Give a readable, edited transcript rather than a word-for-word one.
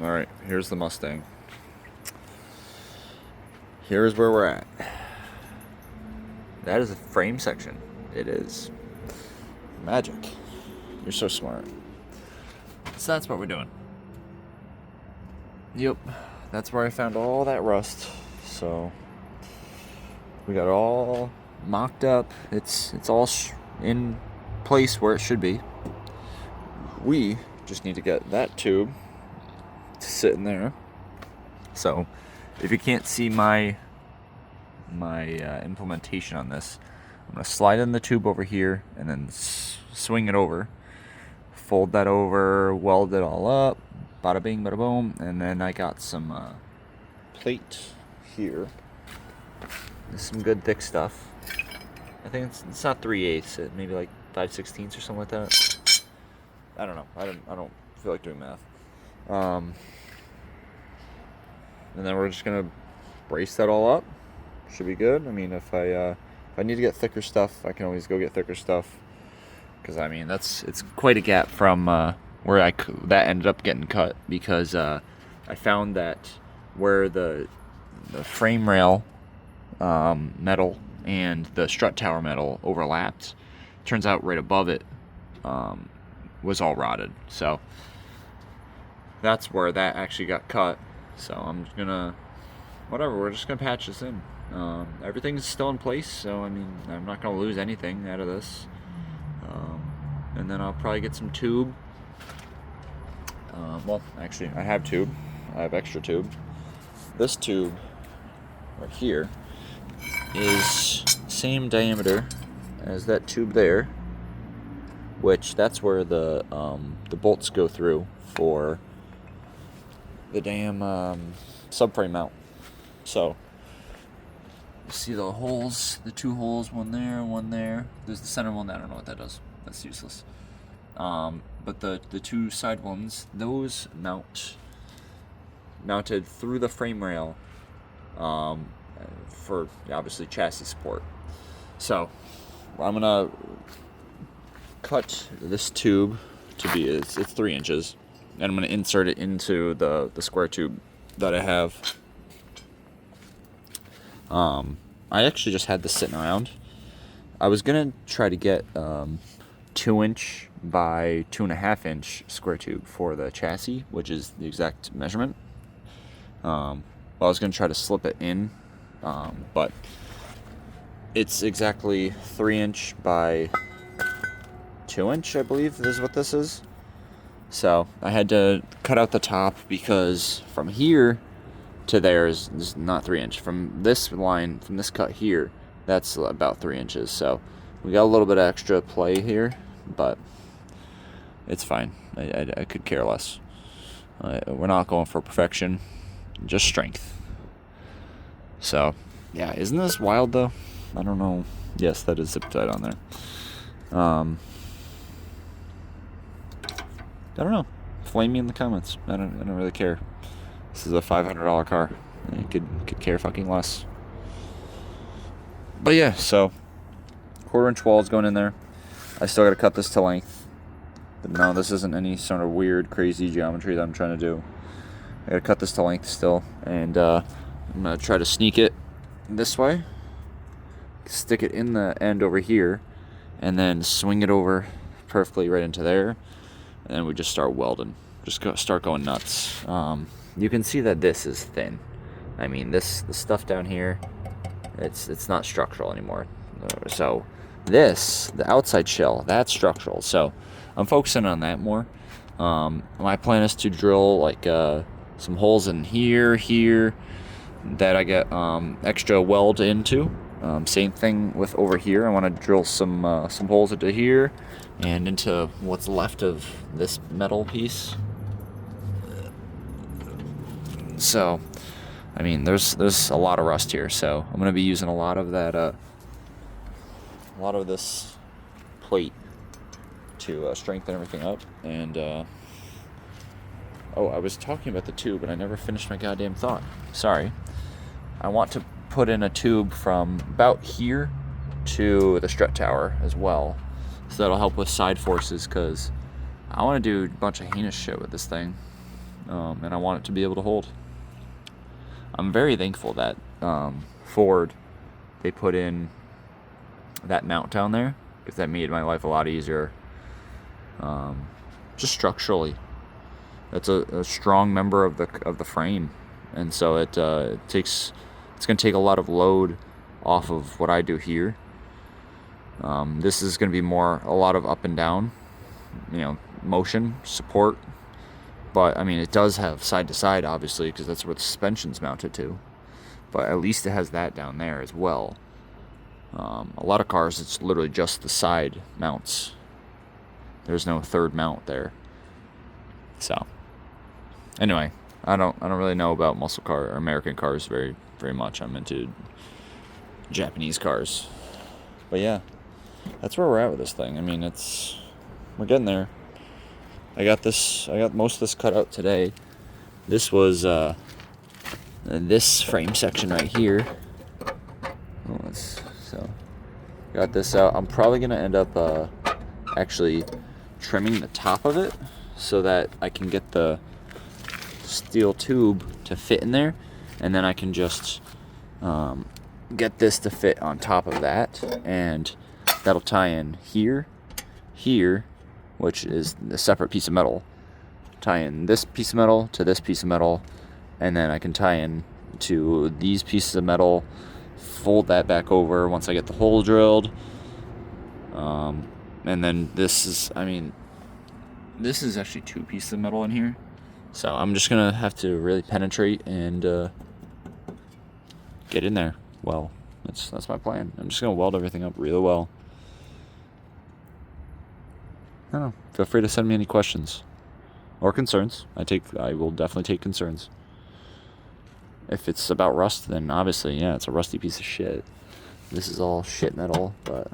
Alright, here's the Mustang. Here's where we're at. That is the frame section. It is. Magic. You're so smart. So that's what we're doing. Yep. That's where I found all that rust. So we got it all mocked up. It's all in place where it should be. We just need to get that tube to sit in there. So if you can't see my implementation on this, I'm going to slide in the tube over here and then swing it over, fold that over, weld it all up, bada bing, bada boom, and then I got some plate here. There's some good thick stuff. I think it's not 3/8, maybe like 5/16 or something like that. I don't know. I don't feel like doing math. And then we're just gonna brace that all up. Should be good. I mean, if I need to get thicker stuff, I can always go get thicker stuff. Because I mean, it's quite a gap from where that ended up getting cut, because I found that where the frame rail metal and the strut tower metal overlapped, turns out right above it was all rotted. So that's where that actually got cut. So I'm just gonna, whatever, we're just gonna patch this in. Everything's still in place, so I mean, I'm not gonna lose anything out of this. And then I'll probably get some tube. Well, actually, I have tube. I have extra tube. This tube right here is same diameter as that tube there, which that's where the bolts go through for the damn subframe mount. So you see the holes, the two holes, one there, one there. There's the center one. I don't know what that does. That's useless. But the two side ones, those mounted through the frame rail for obviously chassis support. So I'm gonna cut this tube to be, it's 3 inches, and I'm gonna insert it into the square tube that I have. I actually just had this sitting around. I was gonna try to get 2-inch by 2.5-inch square tube for the chassis, which is the exact measurement. I was gonna try to slip it in, but it's exactly 3-inch by 2-inch, I believe is what this is. So I had to cut out the top, because from here to there is not 3-inch. From this line, from this cut here, that's about 3 inches. So we got a little bit of extra play here, but it's fine. I could care less. We're not going for perfection, just strength. So yeah, isn't this wild though? I don't know. Yes, that is zip tied on there. I don't know. Flame me in the comments. I don't really care. This is a $500 car. I could care fucking less. But yeah, so 1/4-inch walls going in there. I still got to cut this to length. But no, this isn't any sort of weird, crazy geometry that I'm trying to do. I got to cut this to length still, and I'm gonna try to sneak it this way, stick it in the end over here, and then swing it over perfectly right into there, and then we just start welding. Start going nuts. You can see that this is thin. I mean, the stuff down here, it's not structural anymore. So this, the outside shell, that's structural. So I'm focusing on that more. My plan is to drill like some holes in here that I get extra weld into. Same thing with over here. I want to drill some holes into here and into what's left of this metal piece. So, I mean, there's a lot of rust here, so I'm gonna be using a lot of that, a lot of this plate to strengthen everything up. And I was talking about the tube, and I never finished my goddamn thought. Sorry. I want to put in a tube from about here to the strut tower as well, so that'll help with side forces, because I want to do a bunch of heinous shit with this thing. and I want it to be able to hold. I'm very thankful that Ford, they put in that mount down there, because that made my life a lot easier. Just structurally, that's a strong member of the frame, and so it's going to take a lot of load off of what I do here. This is going to be a lot of up and down, motion support. But, I mean, it does have side to side, obviously, because that's where the suspension's mounted to. But at least it has that down there as well. A lot of cars, it's literally just the side mounts. There's no third mount there. So, anyway, I don't really know about muscle car or American cars very, very much. I'm into Japanese cars. But yeah, that's where we're at with this thing. I mean, we're getting there. I got most of this cut out today. This was this frame section right here. So got this out. I'm probably gonna end up actually trimming the top of it so that I can get the steel tube to fit in there, and then I can just get this to fit on top of that, and that'll tie in here, which is a separate piece of metal. Tie in this piece of metal to this piece of metal, and then I can tie in to these pieces of metal, fold that back over once I get the hole drilled. And then this is actually 2 pieces of metal in here. So I'm just gonna have to really penetrate and get in there. Well, that's my plan. I'm just gonna weld everything up really well. I don't know. Feel free to send me any questions or concerns. I will definitely take concerns. If it's about rust, then obviously, yeah, it's a rusty piece of shit. This is all shit metal, but